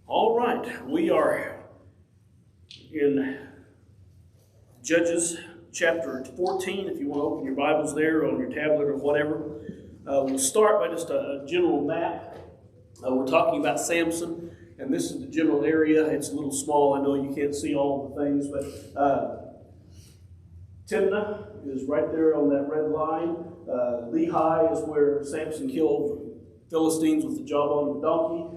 All right, we are in Judges chapter 14. If you want to open your Bibles there on your tablet or whatever, we'll start by just a general map. We're talking about Samson, and this is the general area. It's a little small. I know you can't see all the things, but Timnah is right there on that red line. Lehi is where Samson killed the Philistines with the jawbone of a donkey.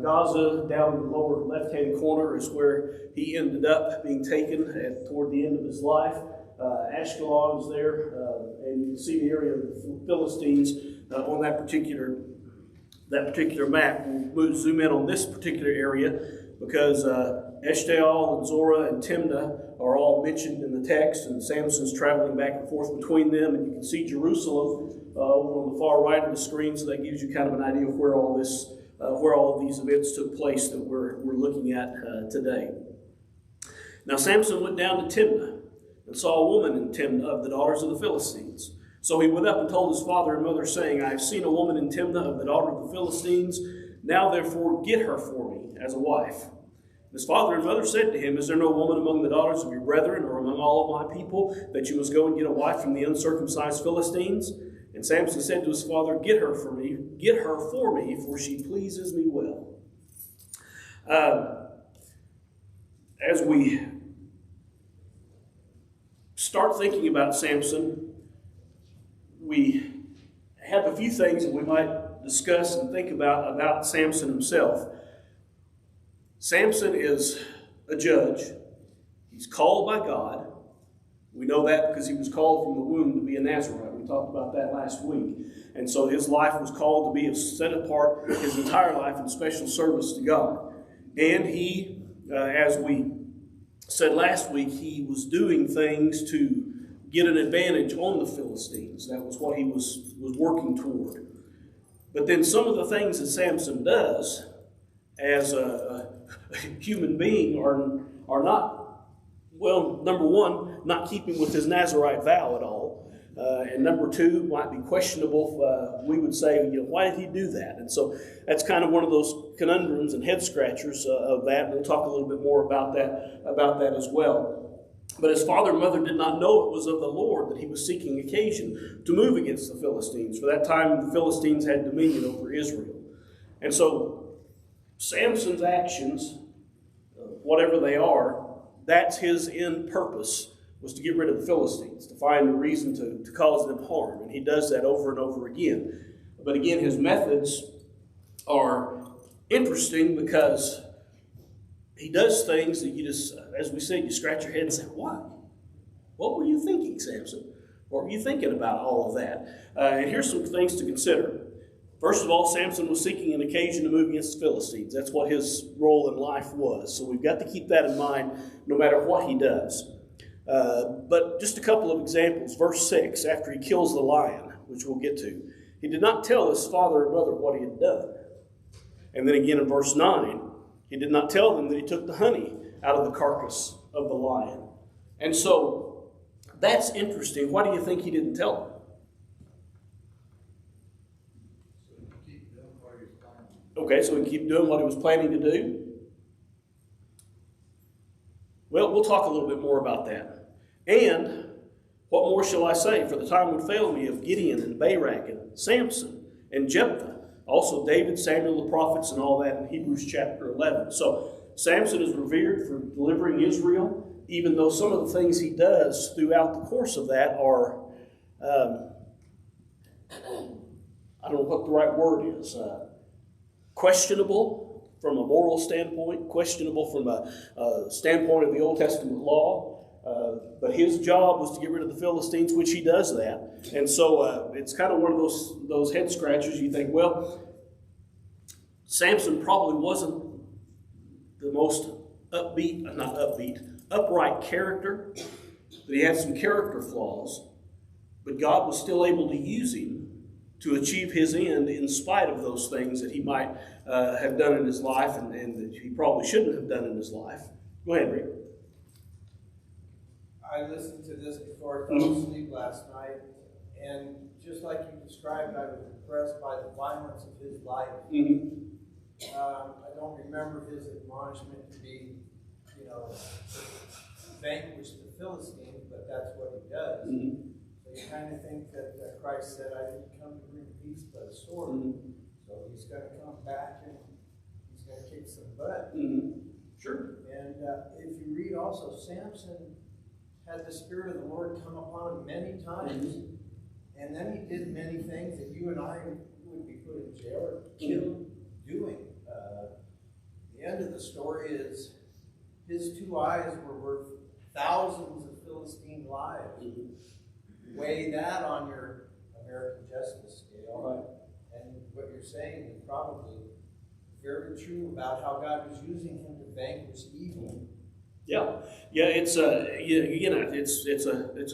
Gaza, down in the lower left-hand corner, is where he ended up being taken toward the end of his life. Ashkelon is there, and you can see the area of the Philistines on that particular map. We'll zoom in on this particular area because Eshtaol and Zorah and Timnah are all mentioned in the text, and Samson's traveling back and forth between them, and you can see Jerusalem over on the far right of the screen, so that gives you kind of an idea of where all of these events took place that we're looking at today. Now Samson went down to Timnah and saw a woman in Timnah of the daughters of the Philistines. So he went up and told his father and mother, saying, I have seen a woman in Timnah of the daughter of the Philistines. Now therefore get her for me as a wife. His father and mother said to him, Is there no woman among the daughters of your brethren or among all of my people that you must go and get a wife from the uncircumcised Philistines? And Samson said to his father, Get her for me, for she pleases me well. As we start thinking about Samson, we have a few things that we might discuss and think about Samson himself. Samson is a judge. He's called by God. We know that because he was called from the womb to be a Nazarite. We talked about that last week. And so his life was called to be set apart, his entire life in special service to God. And he, as we said last week, he was doing things to get an advantage on the Philistines. That was what he was working toward. But then some of the things that Samson does as a human being are not, well, number one, not keeping with his Nazarite vow at all. And number two, might be questionable. We would say, why did he do that? And so that's kind of one of those conundrums and head scratchers of that. And we'll talk a little bit more about that as well. But his father and mother did not know it was of the Lord that he was seeking occasion to move against the Philistines. For that time, the Philistines had dominion over Israel. And so Samson's actions, whatever they are, that's his end purpose, was to get rid of the Philistines, to find a reason to cause them harm. And he does that over and over again. But again, his methods are interesting because he does things that you just, as we said, you scratch your head and say, why? What were you thinking, Samson? What were you thinking about all of that? And here's some things to consider. First of all, Samson was seeking an occasion to move against the Philistines. That's what his role in life was. So we've got to keep that in mind no matter what he does. But just a couple of examples. Verse 6, after he kills the lion, which we'll get to, he did not tell his father and mother what he had done. And then again in verse 9, he did not tell them that he took the honey out of the carcass of the lion. And so that's interesting. Why do you think he didn't tell them? Okay, so he can keep doing what he was planning to do. Well, we'll talk a little bit more about that. And what more shall I say? For the time would fail me of Gideon and Barak and Samson and Jephthah. Also David, Samuel, the prophets, and all that in Hebrews chapter 11. So Samson is revered for delivering Israel, even though some of the things he does throughout the course of that are, I don't know what the right word is, questionable from a moral standpoint, questionable from a standpoint of the Old Testament law. But his job was to get rid of the Philistines, which he does that. And so it's kind of one of those head scratchers. You think, well, Samson probably wasn't the most upright character, but he had some character flaws. But God was still able to use him to achieve his end in spite of those things that he might have done in his life and that he probably shouldn't have done in his life. Go ahead, Rick. I listened to this before I fell asleep last night, and just like you described, I was impressed by the violence of his life. I don't remember his admonishment to be, vanquish the Philistines, but that's what he does. Mm-hmm. So you kind of think that Christ said, I didn't come to bring peace but a sword. Mm-hmm. So he's going to come back and he's going to kick some butt. Mm-hmm. Sure. And if you read also, Samson had the Spirit of the Lord come upon him many times. Mm-hmm. And then he did many things that you and I would be put in jail or killed doing. The end of the story is his 2 eyes were worth thousands of Philistine lives. Mm-hmm. Weigh that on your American justice scale. Right. And what you're saying is probably very true about how God was using him to vanquish evil. Yeah, it's a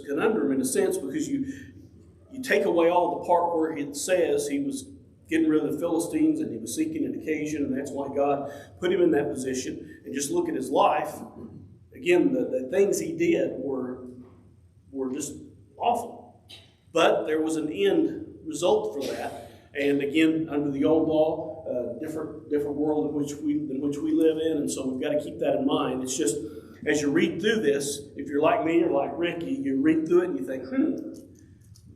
conundrum in a sense, because you take away all the part where it says he was getting rid of the Philistines and he was seeking an occasion, and that's why God put him in that position. And just look at his life. Again, the things he did were just awful. But there was an end result for that. And again, under the old law, different world in which we live in, and so we've got to keep that in mind. It's just, as you read through this, if you're like me or like Ricky, you read through it and you think,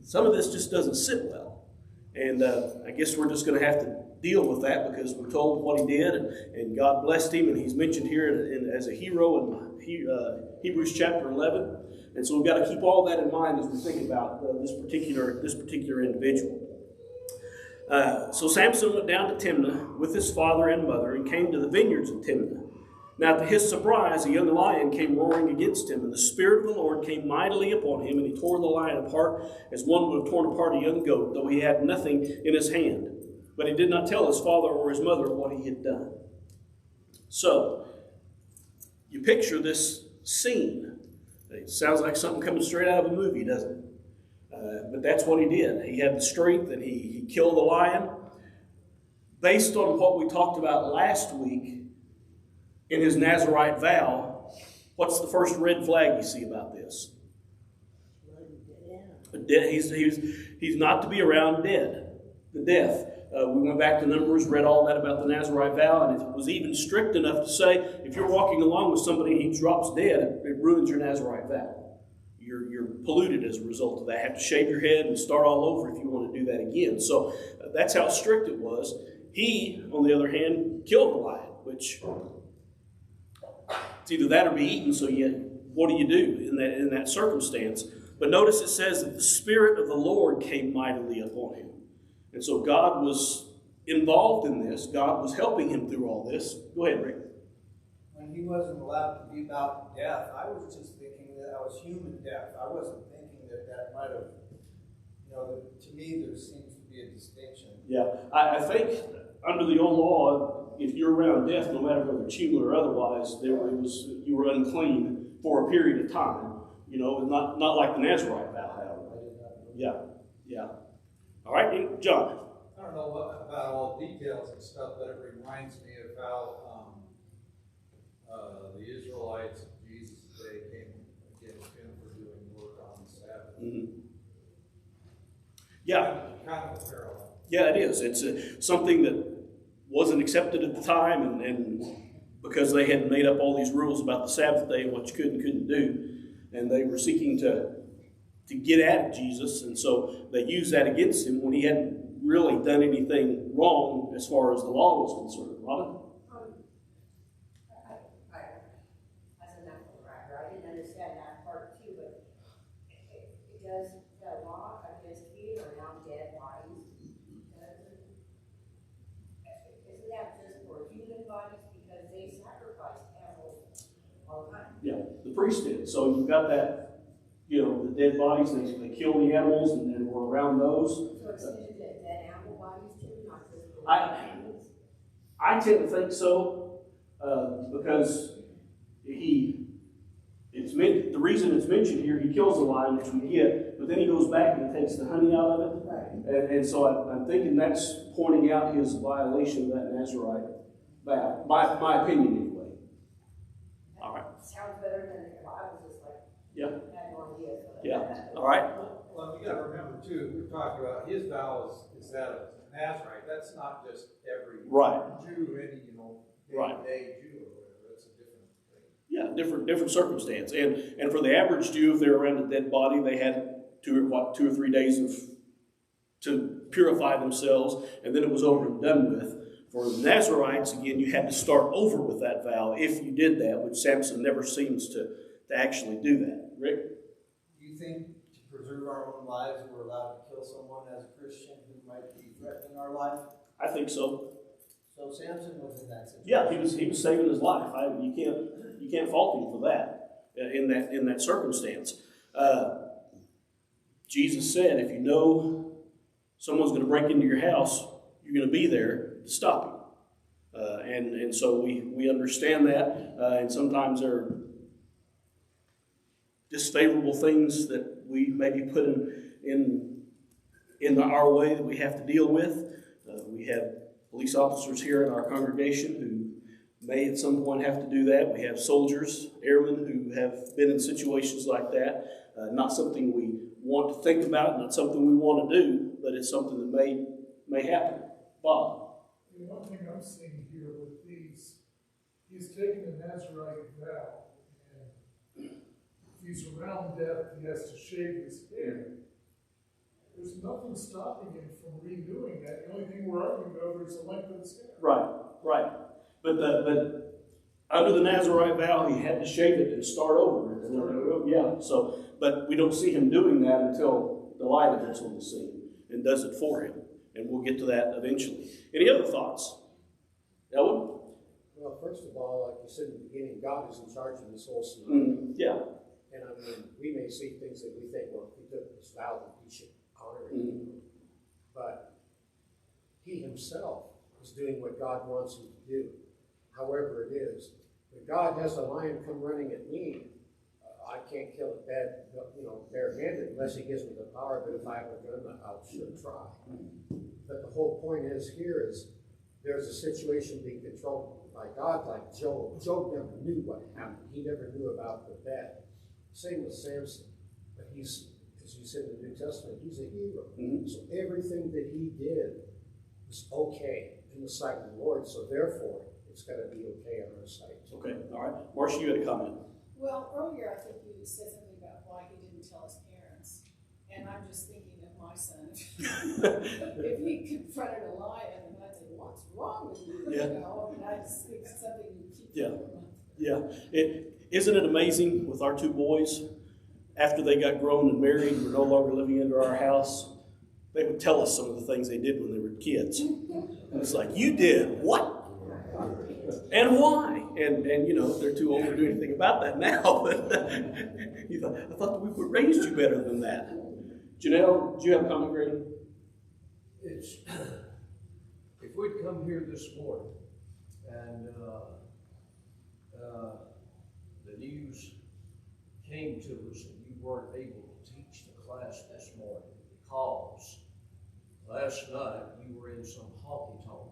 some of this just doesn't sit well. And I guess we're just going to have to deal with that, because we're told what he did, and God blessed him, and he's mentioned here as a hero in Hebrews chapter 11. And so we've got to keep all that in mind as we think about this particular individual. So Samson went down to Timnah with his father and mother and came to the vineyards of Timnah. Now to his surprise, a young lion came roaring against him, and the Spirit of the Lord came mightily upon him, and he tore the lion apart as one would have torn apart a young goat, though he had nothing in his hand. But he did not tell his father or his mother what he had done. So, you picture this scene. It sounds like something coming straight out of a movie, doesn't it? But that's what he did. He had the strength, and he killed the lion. Based on what we talked about last week in his Nazirite vow, what's the first red flag you see about this? He's not to be around the death. We went back to Numbers, read all that about the Nazirite vow, and it was even strict enough to say, if you're walking along with somebody and he drops dead, it ruins your Nazirite vow. You're polluted as a result of that. You have to shave your head and start all over if you want to do that again. So that's how strict it was. He, on the other hand, killed the lion, which it's either that or be eaten. So what do you do in that circumstance? But notice it says that the Spirit of the Lord came mightily upon him. And so God was involved in this. God was helping him through all this. Go ahead, Rick. When he wasn't allowed to be about death, I was just thinking that was human death. I wasn't thinking that might have, to me there seems to be a distinction. Yeah, I think under the old law, if you're around death, no matter whether it's human or otherwise, you were unclean for a period of time. Not like the Nazirite vow, however. Yeah. All right, John. I don't know about all details and stuff, but it reminds me of how the Israelites of Jesus' day came against him for doing work on the Sabbath. Mm-hmm. Yeah. Kind of a parallel. Yeah, it is. It's something that wasn't accepted at the time, and because they had made up all these rules about the Sabbath day and what you could and couldn't do, and they were seeking to get at Jesus, and so they used that against him when he hadn't really done anything wrong as far as the law was concerned. Robin? As a medical writer, I didn't understand that part too, but does the law against being around dead bodies, isn't that just for human bodies, because they sacrifice animals all the time? Yeah, the priest did. So you've got that. The dead bodies, they kill the animals and we're around those. So it's dead animal bodies too, not just the animals? I tend to think so, because the reason it's mentioned here, he kills the lion, which we get, but then he goes back and takes the honey out of it. Right. And so I'm thinking that's pointing out his violation of that Nazirite vow, my opinion anyway. All right. Sounds better than the Bible, just like, yeah. I had no idea. Yeah. All right. Well, you got to remember too, we talked about his vow is that Nazarite, that's not just every Right. Jew, any, Right. day Jew or whatever, that's a different thing. Yeah, different circumstance. And for the average Jew, if they're around a dead body, they had 2 or 3 days to purify themselves, and then it was over and done with. For the Nazarites, again, you had to start over with that vow if you did that, which Samson never seems to actually do that. Rick? Do you think to preserve our own lives, we're allowed to kill someone as a Christian who might be threatening our life? I think so. So Samson was in that situation. Yeah, he was saving his life. You can't fault him for that in that circumstance. Jesus said, if you know someone's going to break into your house, you're going to be there to stop him. And so we understand that, and sometimes there are disfavorable things that we may be put in our way that we have to deal with. We have police officers here in our congregation who may at some point have to do that. We have soldiers, airmen who have been in situations like that. Not something we want to think about, not something we want to do, but it's something that may happen. Bob? One thing I'm seeing here with these, he's taken the Nazarite vow, and if he's around death, he has to shave his head. There's nothing stopping him from renewing that. The only thing we're arguing over is the length of his hair. Right. But under the Nazarite vow, he had to shave it and start over. Yeah. So, but we don't see him doing that until Delilah gets on the scene and does it for him, and we'll get to that eventually. Any other thoughts? Ellen? Well, first of all, like you said in the beginning, God is in charge of this whole scenario. Yeah. And I mean, we may see things that we think, well, if he took this vow, that he should honor it. But he himself is doing what God wants him to do, however it is. If God has a lion come running at me, I can't kill it barehanded unless he gives me the power. But if I have a gun, I'll sure try. But the whole point is here is there's a situation being controlled by God, like Job. Job never knew what happened. He never knew about the bed. Same with Samson. But he's, as you said in the New Testament, he's a hero. So everything that he did was okay in the sight of the Lord. So therefore, it's got to be okay on our sight. Okay. All right. Marcia, you had a comment. Well, earlier I think you said something about why he didn't tell his parents. And I'm just thinking of my son. If he confronted a lion and I'd say, what's wrong with you? Yeah. You know, and I just think it's something you keep Yeah. from. Yeah. Isn't it amazing with our 2 boys, after they got grown and married and were no longer living under our house, they would tell us some of the things they did when they were kids. And it's like, you did what? And why? And they're too old to do anything about that now. But I thought that we would raise you better than that. Janelle, do you have a comment, Grady? It's, if we'd come here this morning and the news came to us that you weren't able to teach the class this morning because last night you were in some honky-tonk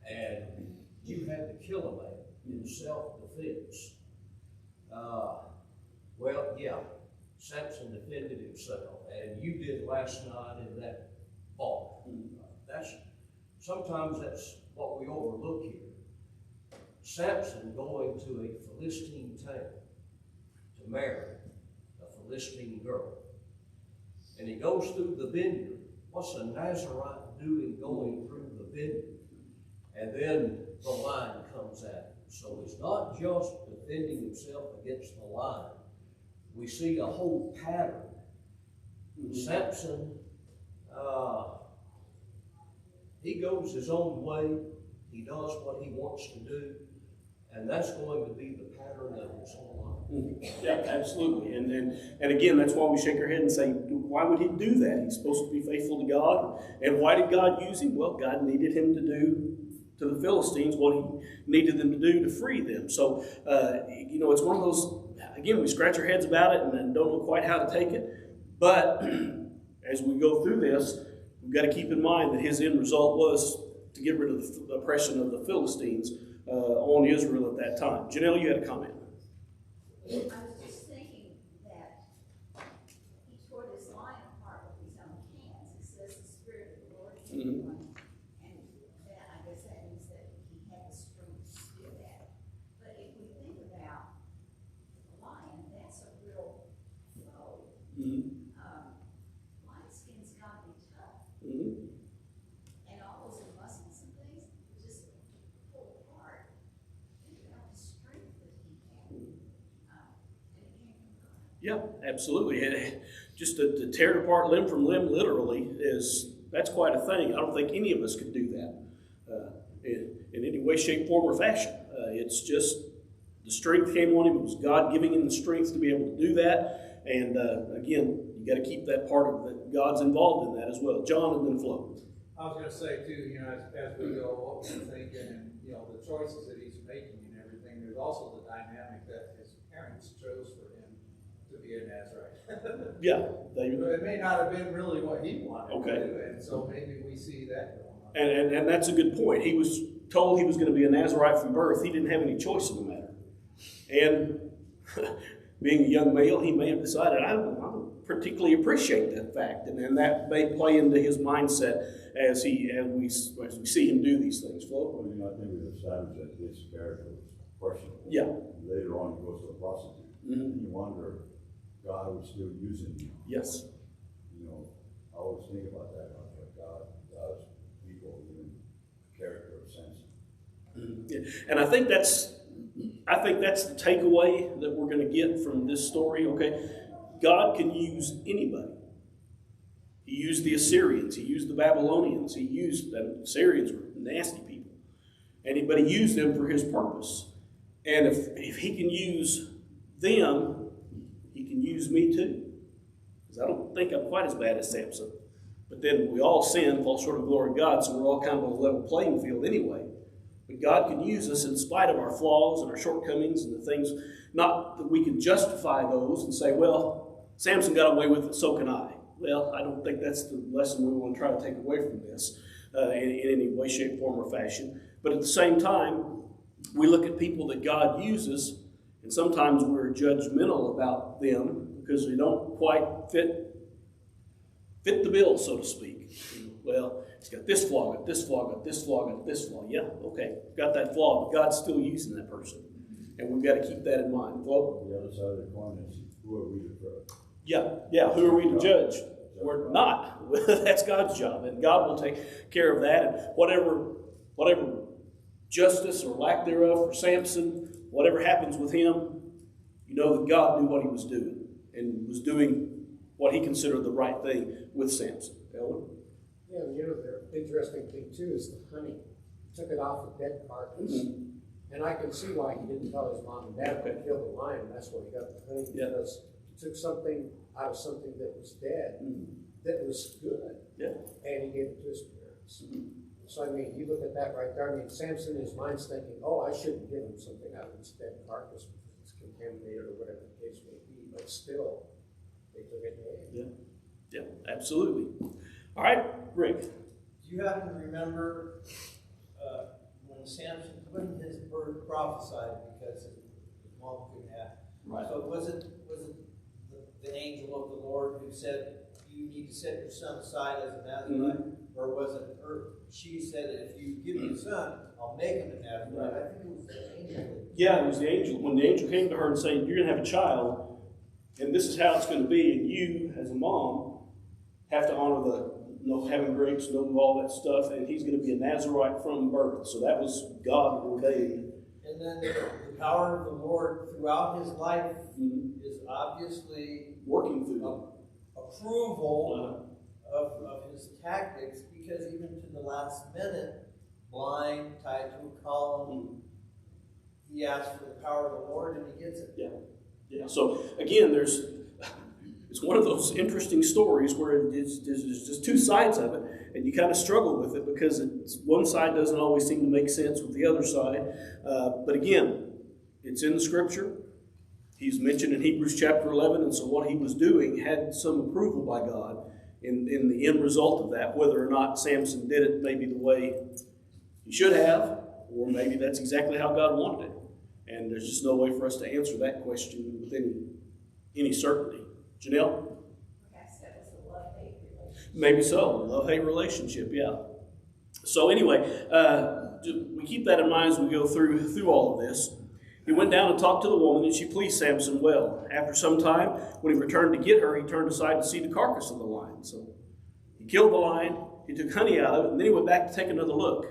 and you had to kill a man in self-defense. Well, yeah, Samson defended himself, and you did last night in that bar. Sometimes that's what we overlook here. Samson going to a Philistine town to marry a Philistine girl. And he goes through the vineyard. What's a Nazarite doing going through the vineyard? And then the lion comes at him. So he's not just defending himself against the lion. We see a whole pattern. Samson, he goes his own way. He does what he wants to do. And that's going to be the pattern of his whole life. Yeah, absolutely. And again, that's why we shake our head and say, why would he do that? He's supposed to be faithful to God. And why did God use him? Well, God needed him to do to the Philistines what he needed them to do to free them. So, it's one of those, again, we scratch our heads about it and don't know quite how to take it. But as we go through this, we've got to keep in mind that his end result was to get rid of the oppression of the Philistines on Israel at that time. Janelle, you had a comment. I was just thinking that he tore this lion apart with his own hands. It says the Spirit Yeah, absolutely. Just to tear it apart limb from limb, literally, that's quite a thing. I don't think any of us could do that in any way, shape, form, or fashion. It's just the strength came on him. It was God giving him the strength to be able to do that. And again, you got to keep that part of that. God's involved in that as well. John and then Flo. I was going to say too, as we go, what we're thinking, and the choices that he's making and everything. There's also the dynamic that his parents chose for him to be a Nazarite. Yeah, it may not have been really what he wanted okay. to do, and so maybe we see that going on. And that's a good point. He was told he was going to be a Nazarite from birth. He didn't have any choice in the matter. And being a young male, he may have decided, I don't particularly appreciate that fact. And that may play into his mindset as we see him do these things. Flo? I think we established that his character was questionable. Yeah. Later on, he goes to a prostitute. And you wonder, God was still using him. Yes. I always think about that. God does people, even the character of Samson. Yeah. And I think that's the takeaway that we're going to get from this story. Okay, God can use anybody. He used the Assyrians. He used the Babylonians. He used the Assyrians were nasty people, but he used them for his purpose. And if he can use them, he can use me too. Because I don't think I'm quite as bad as Samson. But then we all sin, fall short of the glory of God, so we're all kind of on a level playing field anyway. But God can use us in spite of our flaws and our shortcomings and the things, not that we can justify those and say, well, Samson got away with it, so can I. Well, I don't think that's the lesson we want to try to take away from this in any way, shape, form, or fashion. But at the same time, we look at people that God uses, and sometimes we're judgmental about them because they don't quite fit the bill, so to speak. Well, he's got this flaw, got this flaw, got this flaw, got this flaw. Yeah, okay, got that flaw, but God's still using that person. And we've got to keep that in mind. Well, the other side of the coin is, who are we to judge? Yeah, who are we to judge? We're not. That's God's job, and God will take care of that. And whatever justice or lack thereof for Samson, whatever happens with him, you know that God knew what he was doing and was doing what he considered the right thing with Samson. Ellen? Yeah, the interesting thing too is the honey. He took it off the dead carcass. Mm-hmm. And I can see why he didn't tell his mom and dad to kill the lion. That's where he got the honey, because he took something out of something that was dead, that was good, and he gave it to his parents. So, I mean, you look at that right there. I mean, Samson, his mind's thinking, oh, I shouldn't give him something out of this dead carcass because it's contaminated or whatever the case may be. But still, they took it in. Yeah, absolutely. All right, Rick. Do you happen to remember when Samson couldn't his bird prophesied because his mom couldn't have? Right. So was it the angel of the Lord who said, you need to set your son aside as a Nazarite? Or was it her? She said, if you give me a son, I'll make him a Nazarite. I think it was the angel. Yeah, it was the angel. When the angel came to her and said, you're going to have a child, and this is how it's going to be, and you, as a mom, have to honor the having grapes, all that stuff, and he's going to be a Nazarite from birth. So that was God ordained. And then the power of the Lord throughout his life is obviously working through approval of his tactics, because even to the last minute, blind, tied to a column, he asks for the power of the Lord and he gets it. Yeah. So again, it's one of those interesting stories where there's just two sides of it, and you kind of struggle with it because one side doesn't always seem to make sense with the other side. But again, it's in the Scripture. He's mentioned in Hebrews chapter 11, and so what he was doing had some approval by God in the end result of that. Whether or not Samson did it maybe the way he should have, or maybe that's exactly how God wanted it. And there's just no way for us to answer that question with any certainty. Janelle? I said it was a love-hate relationship. Maybe so. A love-hate relationship, yeah. So anyway, we keep that in mind as we go through all of this. He went down and talked to the woman, and she pleased Samson well. After some time, when he returned to get her, he turned aside to see the carcass of the lion. So he killed the lion, he took honey out of it, and then he went back to take another look.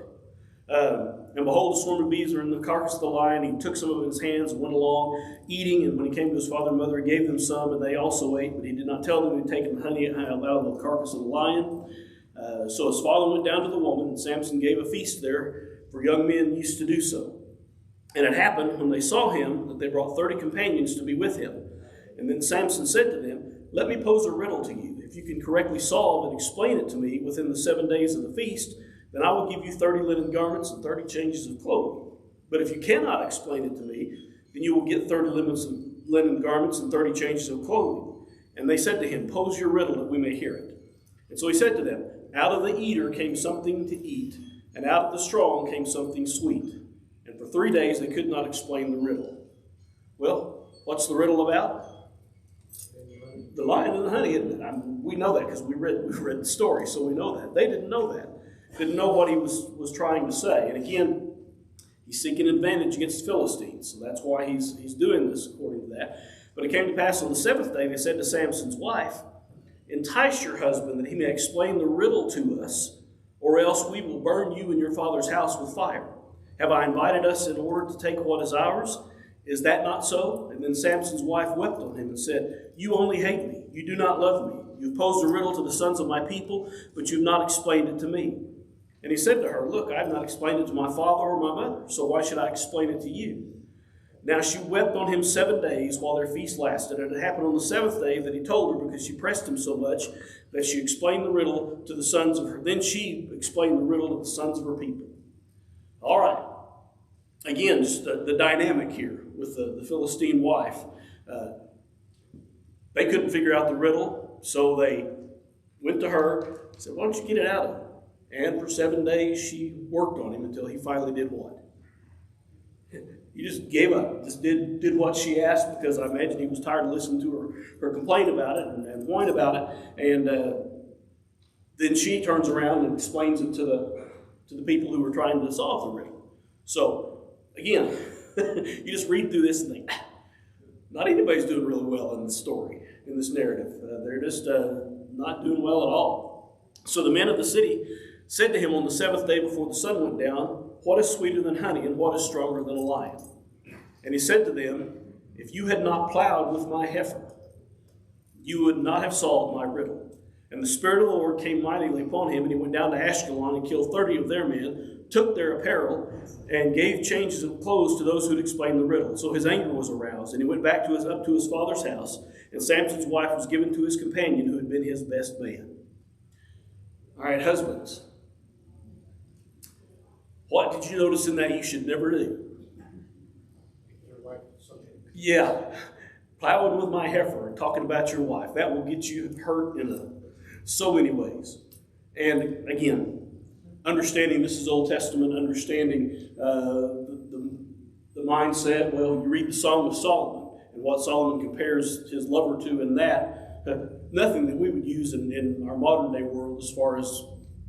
And behold, a swarm of bees were in the carcass of the lion. He took some of it in his hands and went along eating. And when he came to his father and mother, he gave them some, and they also ate. But he did not tell them he had taken honey out of the carcass of the lion. So his father went down to the woman, and Samson gave a feast there, for young men used to do so. And it happened, when they saw him, that they brought 30 companions to be with him. And then Samson said to them, let me pose a riddle to you. If you can correctly solve and explain it to me within the 7 days of the feast, then I will give you 30 linen garments and 30 changes of clothing. But if you cannot explain it to me, then you will get 30 linen garments and 30 changes of clothing. And they said to him, pose your riddle that we may hear it. And so he said to them, out of the eater came something to eat, and out of the strong came something sweet. And for 3 days they could not explain the riddle. Well, what's the riddle about? The lion and the honey. We know that because we read the story, so we know that. They didn't know that. Didn't know what he was trying to say. And again, he's seeking advantage against the Philistines. So that's why he's doing this according to that. But it came to pass on the 7th day, they said to Samson's wife, entice your husband that he may explain the riddle to us, or else we will burn you and your father's house with fire. Have I invited us in order to take what is ours? Is that not so? And then Samson's wife wept on him and said, you only hate me. You do not love me. You've posed a riddle to the sons of my people, but you've not explained it to me. And he said to her, look, I have not explained it to my father or my mother, so why should I explain it to you? Now she wept on him 7 days while their feast lasted. And it happened on the 7th day that he told her, because she pressed him so much, that she explained the riddle to the sons of her. Then she explained the riddle to the sons of her people. All right. Again, just the dynamic here with the Philistine wife. They couldn't figure out the riddle, so they went to her and said, why don't you get it out of him? And for 7 days, she worked on him until he finally did what? He just gave up, just did what she asked, because I imagine he was tired of listening to her complain about it and whine about it. And then she turns around and explains it to the people who were trying to solve the riddle. So, again, you just read through this and think, not anybody's doing really well in this story, in this narrative. They're just not doing well at all. So the men of the city said to him on the 7th day before the sun went down, what is sweeter than honey, and what is stronger than a lion? And he said to them, if you had not plowed with my heifer, you would not have solved my riddle. And the Spirit of the Lord came mightily upon him, and he went down to Ashkelon and killed 30 of their men, took their apparel, and gave changes of clothes to those who had explained the riddle. So his anger was aroused, and he went back up to his father's house, and Samson's wife was given to his companion, who had been his best man. All right, husbands. What did you notice in that you should never do? Yeah, plowing with my heifer and talking about your wife. That will get you hurt in so many ways. And again, understanding this is Old Testament, understanding the mindset. Well, you read the Song of Solomon and what Solomon compares his lover to in that. Nothing that we would use in our modern day world as far as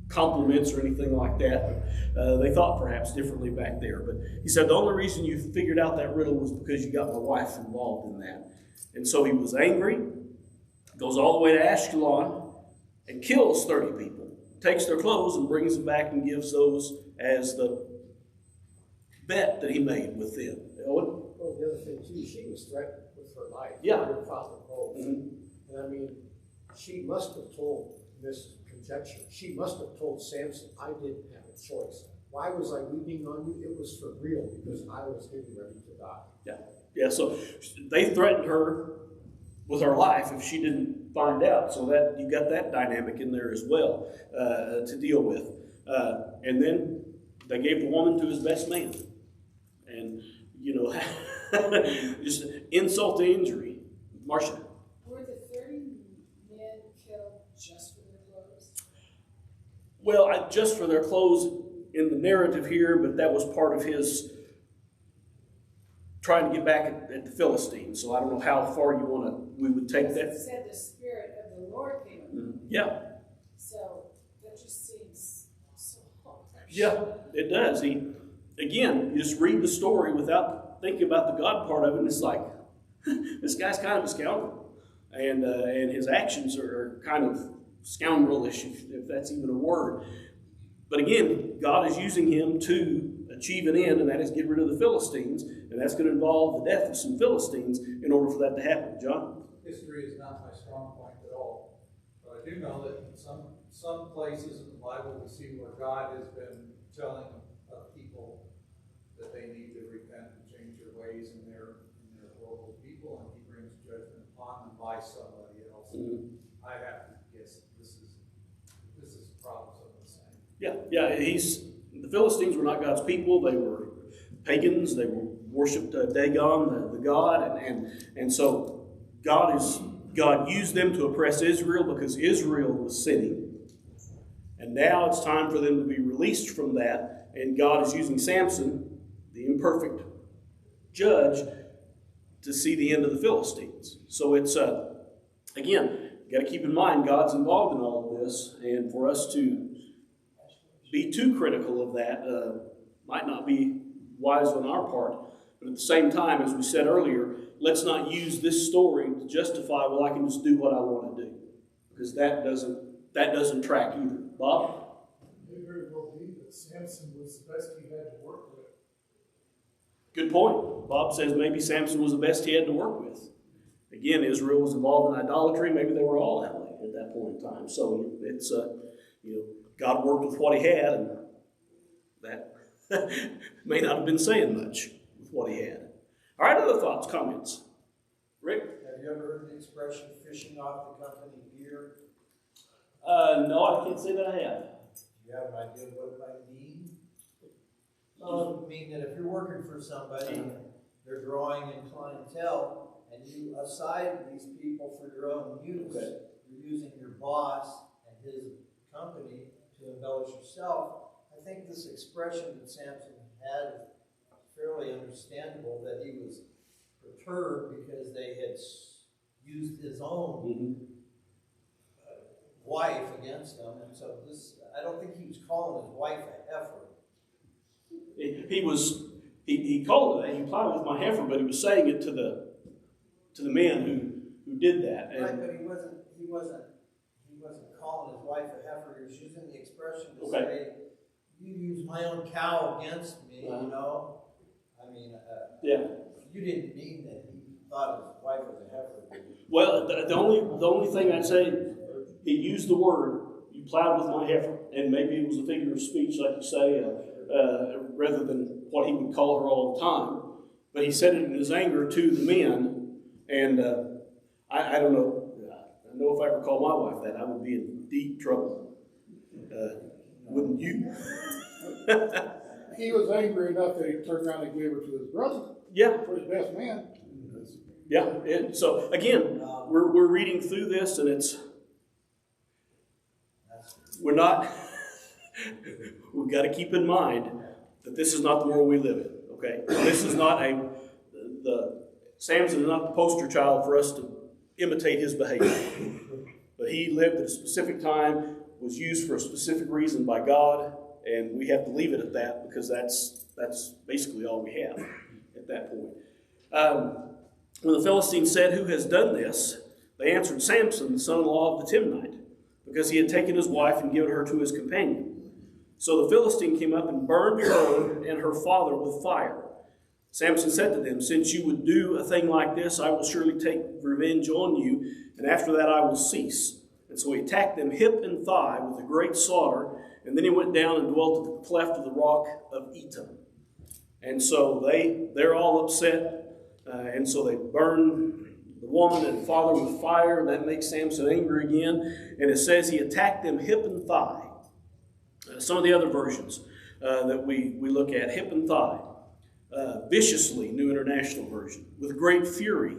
compliments or anything like that. But they thought perhaps differently back there. But he said the only reason you figured out that riddle was because you got my wife involved in that. And so he was angry, goes all the way to Ashkelon and kills 30 people, takes their clothes and brings them back and gives those as the bet that he made with them. Well, the other thing too, she was threatened with her life. Yeah. Her father both. Mm-hmm. And I mean, she must have told this conjecture. She must have told Samson, I didn't have a choice. Why was I weeping on you? It was for real, because I was getting ready to die. Yeah. Yeah, so they threatened her with her life if she didn't find out. So that you got that dynamic in there as well to deal with. And then they gave the woman to his best man. And, you know, just insult to injury. Marcia. Were the 30 men killed just for their clothes? Well, just for their clothes in the narrative here, but that was part of his trying to get back at the Philistines. So I don't know how far we would take that. It said the Spirit of the Lord came upon him. Yeah. So that just seems so harsh. Yeah, it does. You just read the story without thinking about the God part of it, and it's like, this guy's kind of a scoundrel. And his actions are kind of scoundrelish, if that's even a word. But again, God is using him to achieve an end, and that is get rid of the Philistines, and that's going to involve the death of some Philistines in order for that to happen. John? History is not my strong point at all, but I do know that in some places in the Bible we see where God has been telling people that they need to repent and change their ways and their horrible people, and he brings judgment upon them by somebody else. Mm-hmm. I have to guess this is probably some of the same. Yeah. The Philistines were not God's people. They were pagans. They worshipped Dagon, the god, and so God used them to oppress Israel because Israel was sinning. And now it's time for them to be released from that. And God is using Samson, the imperfect judge, to see the end of the Philistines. So it's, again, you got to keep in mind God's involved in all of this. And for us to be too critical of that might not be wise on our part. But at the same time, as we said earlier, let's not use this story to justify, well, I can just do what I want to do. Because that doesn't track either. Bob? It may very well be that Samson was the best he had to work with. Good point. Bob says maybe Samson was the best he had to work with. Again, Israel was involved in idolatry. Maybe they were all that way at that point in time. So it's, God worked with what he had, and that may not have been saying much with what he had. All right, other thoughts, comments? Rick? Have you ever heard the expression fishing off the company gear? No, I can't say that I have. Do you have an idea of what it might mean? Well, it would mean that if you're working for somebody and they're drawing in clientele and you aside these people for your own use, okay, you're using your boss and his company to embellish yourself. I think this expression that Samson had is fairly understandable, that he was perturbed because they had used his own wife against him, and so I don't think he was calling his wife a heifer. He called it, he plied with my heifer, but he was saying it to the man who did that. And right, but he wasn't calling his wife a heifer. He was using the expression to say, "You use my own cow against me." You know, I mean, you didn't mean that he thought his wife was a heifer. Well, the only thing I'd say, he used the word, "You plowed with my heifer," and maybe it was a figure of speech, like you say, rather than what he would call her all the time. But he said it in his anger to the men, and I don't know. I know if I ever called my wife that, I would be in deep trouble. Wouldn't you? He was angry enough that he turned around and gave her to his brother. Yeah. For his best man. Yeah. And so again, we're reading through this, and we're not. We've got to keep in mind that this is not the world we live in. Okay, this is not Samson is not the poster child for us to imitate his behavior. But he lived at a specific time, was used for a specific reason by God, and we have to leave it at that because that's basically all we have at that point. When the Philistines said, "Who has done this?" they answered, "Samson, the son-in-law of the Timnite, because he had taken his wife and given her to his companion." So the Philistine came up and burned her and her father with fire. Samson said to them, "Since you would do a thing like this, I will surely take revenge on you, and after that I will cease." And so he attacked them hip and thigh with a great slaughter, and then he went down and dwelt at the cleft of the rock of Etam. And so they're all upset, and so they burn the woman and father with fire, and that makes Samson angry again. And it says he attacked them hip and thigh. Some of the other versions that we look at, hip and thigh. Viciously, New International Version. With great fury,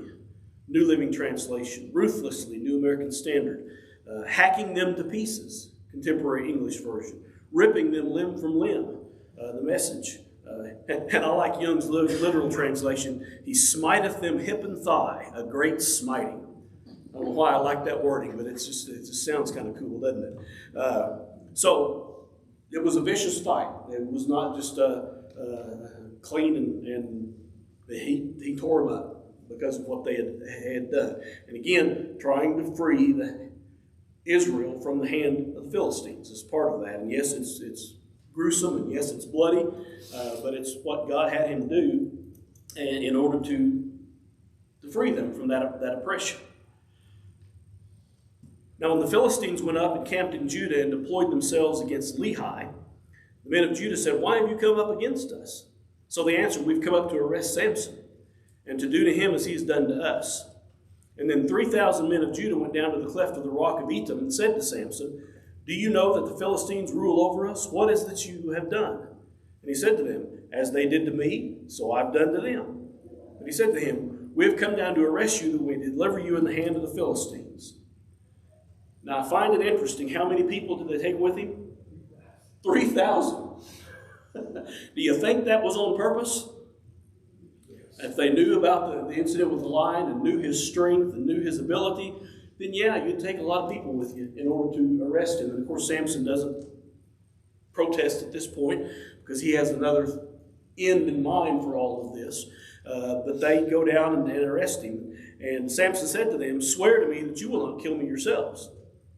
New Living Translation. Ruthlessly, New American Standard. Hacking them to pieces, Contemporary English Version. Ripping them limb from limb, the Message. And I like Young's literal translation. He smiteth them hip and thigh, a great smiting. I don't know why I like that wording, but it just sounds kind of cool, doesn't it? So it was a vicious fight. It was not just clean, and he tore them up because of what they had done. And again, trying to free Israel from the hand of the Philistines is part of that. And yes, it's gruesome, and yes, it's bloody, but it's what God had him do in order to free them from that oppression. Now, when the Philistines went up and camped in Judah and deployed themselves against Lehi, the men of Judah said, "Why have you come up against us?" So they answered, "We've come up to arrest Samson, and to do to him as he has done to us." And then 3,000 men of Judah went down to the cleft of the rock of Etam and said to Samson, "Do you know that the Philistines rule over us? What is that you have done?" And he said to them, "As they did to me, so I've done to them." And he said to him, "We have come down to arrest you, that we may deliver you in the hand of the Philistines." Now I find it interesting, how many people did they take with him? 3,000. Do you think that was on purpose? If they knew about the incident with the lion and knew his strength and knew his ability, then yeah, you'd take a lot of people with you in order to arrest him. And of course, Samson doesn't protest at this point because he has another end in mind for all of this. But they go down and arrest him. And Samson said to them, "Swear to me that you will not kill me yourselves."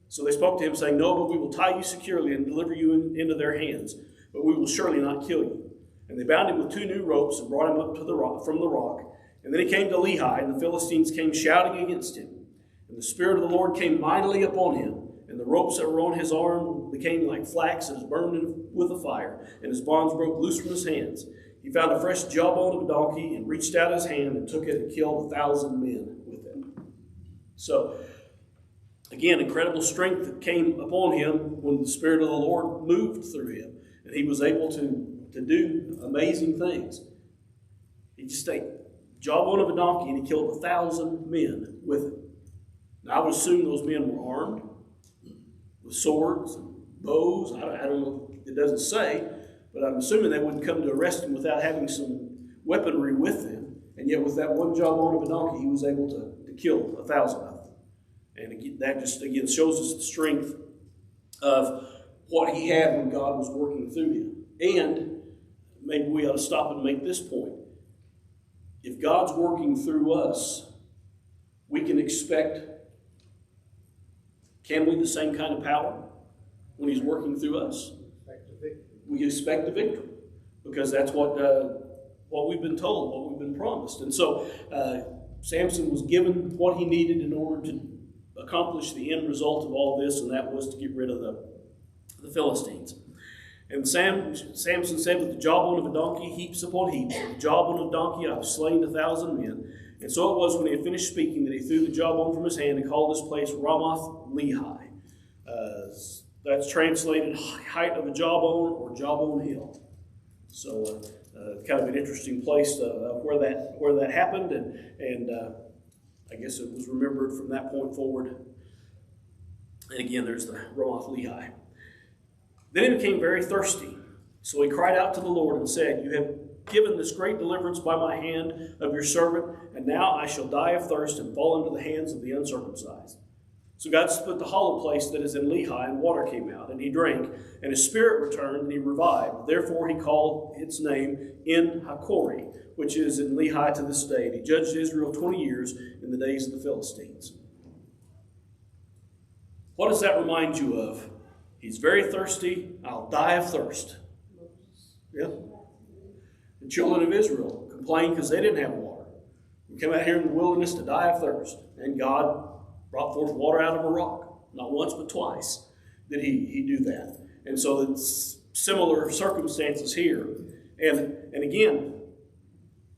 So they spoke to him, saying, "No, but we will tie you securely and deliver you into their hands, but we will surely not kill you." And they bound him with 2 new ropes and brought him up to the rock, from the rock. And then he came to Lehi, and the Philistines came shouting against him. And the Spirit of the Lord came mightily upon him, and the ropes that were on his arm became like flax that is burned with a fire, and his bonds broke loose from his hands. He found a fresh jawbone of a donkey and reached out his hand and took it and killed 1,000 men with it. So, again, incredible strength that came upon him when the Spirit of the Lord moved through him, and he was able to do amazing things. He just ate jawbone of a donkey and he killed 1,000 men with it. Now, I would assume those men were armed with swords and bows. I don't know, it doesn't say, but I'm assuming they wouldn't come to arrest him without having some weaponry with them. And yet with that one jawbone of a donkey, he was able to kill 1,000 of them. And that just, again, shows us the strength of what he had when God was working through him. And maybe we ought to stop and make this point. If God's working through us, we can expect, can we, the same kind of power when he's working through us? We expect a victory, because that's what we've been told, what we've been promised. And so Samson was given what he needed in order to accomplish the end result of all this, and that was to get rid of the Philistines. And Samson said, "With the jawbone of a donkey, heaps upon heaps. With the jawbone of a donkey, I have slain 1,000 men." And so it was, when he had finished speaking, that he threw the jawbone from his hand and called this place Ramoth Lehi. That's translated height of a jawbone or jawbone hill. So kind of an interesting place where that happened, and I guess it was remembered from that point forward. And again, there's the Ramoth Lehi. Then he became very thirsty. So he cried out to the Lord and said, "You have given this great deliverance by my hand of your servant, and now I shall die of thirst and fall into the hands of the uncircumcised." So God split the hollow place that is in Lehi, and water came out, and he drank, and his spirit returned, and he revived. Therefore he called its name En-Hakkore, which is in Lehi to this day. And he judged Israel 20 years in the days of the Philistines. What does that remind you of? He's very thirsty. I'll die of thirst. Yeah. The children of Israel complained because they didn't have water. We came out here in the wilderness to die of thirst. And God brought forth water out of a rock. Not once, but twice did he do that. And so it's similar circumstances here. And again,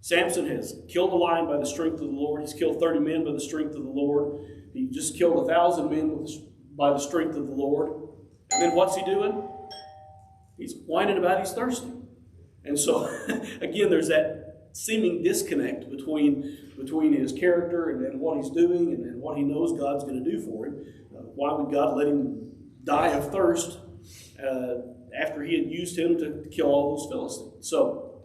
Samson has killed a lion by the strength of the Lord. He's killed 30 men by the strength of the Lord. He just killed 1,000 men by the strength of the Lord. And then what's he doing? He's whining about he's thirsty. And so, again, there's that seeming disconnect between his character and what he's doing and what he knows God's going to do for him. Why would God let him die of thirst after he had used him to kill all those Philistines? So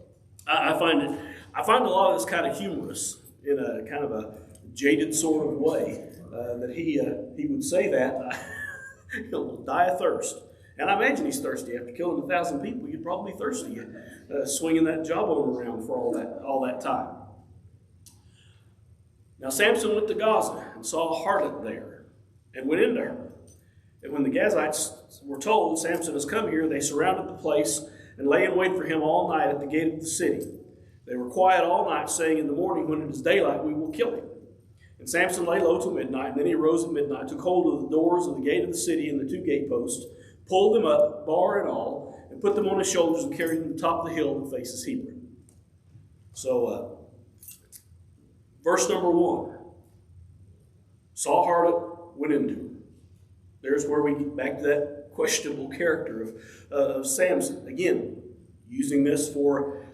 I find a lot of this kind of humorous in a kind of a jaded sort of way that he would say that. He'll die of thirst. And I imagine he's thirsty. After killing 1,000 people, you'd probably be thirsty, swinging that jawbone around for all that time. Now Samson went to Gaza and saw a harlot there and went into her. And when the Gazites were told Samson has come here, they surrounded the place and lay in wait for him all night at the gate of the city. They were quiet all night, saying, in the morning when it is daylight, we will kill him. And Samson lay low till midnight, and then he arose at midnight, took hold of the doors of the gate of the city and the 2 gateposts, pulled them up, bar and all, and put them on his shoulders and carried them to the top of the hill that faces Hebron. So, verse number 1. Saw a harlot, went into her. There's where we get back to that questionable character of Samson. Again, using this for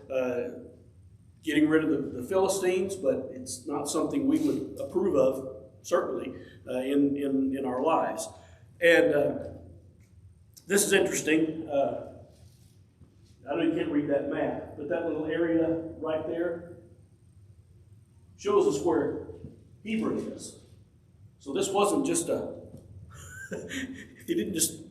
getting rid of the Philistines, but it's not something we would approve of, certainly, in our lives. And this is interesting. I know you can't read that map, but that little area right there shows us where Hebron is. So this wasn't just he didn't just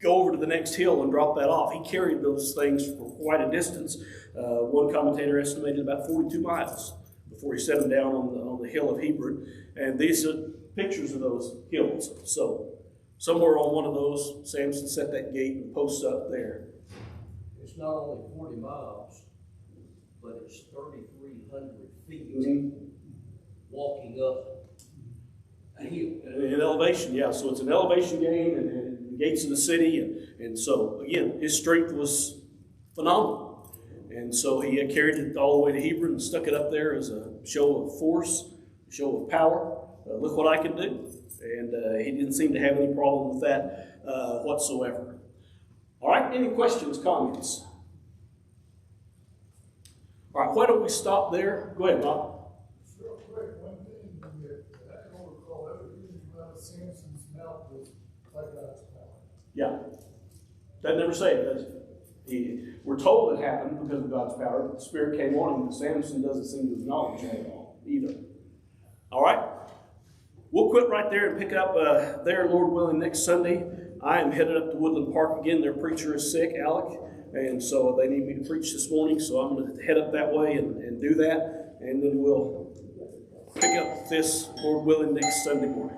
go over to the next hill and drop that off. He carried those things for quite a distance. One commentator estimated about 42 miles before he set them down on the hill of Hebron. And these are pictures of those hills. So somewhere on one of those, Samson set that gate and posts up there. It's not only 40 miles, but it's 3,300 feet walking up a hill. In elevation, yeah. So it's an elevation gain and the gates of the city. And so, again, his strength was phenomenal. And so he carried it all the way to Hebron and stuck it up there as a show of force, a show of power. Look what I can do. And he didn't seem to have any problem with that whatsoever. All right, any questions, comments? All right, why don't we stop there? Go ahead, Bob. Real quick, one thing that I don't recall ever hearing about Samson's mouth was by God's power. Yeah. That never say it, does it? We're told it happened because of God's power, but the Spirit came on him, but Samson doesn't seem to acknowledge that at all, either. All right? We'll quit right there and pick up there, Lord willing, next Sunday. I am headed up to Woodland Park again. Their preacher is sick, Alec, and so they need me to preach this morning, so I'm going to head up that way and do that, and then we'll pick up this, Lord willing, next Sunday morning.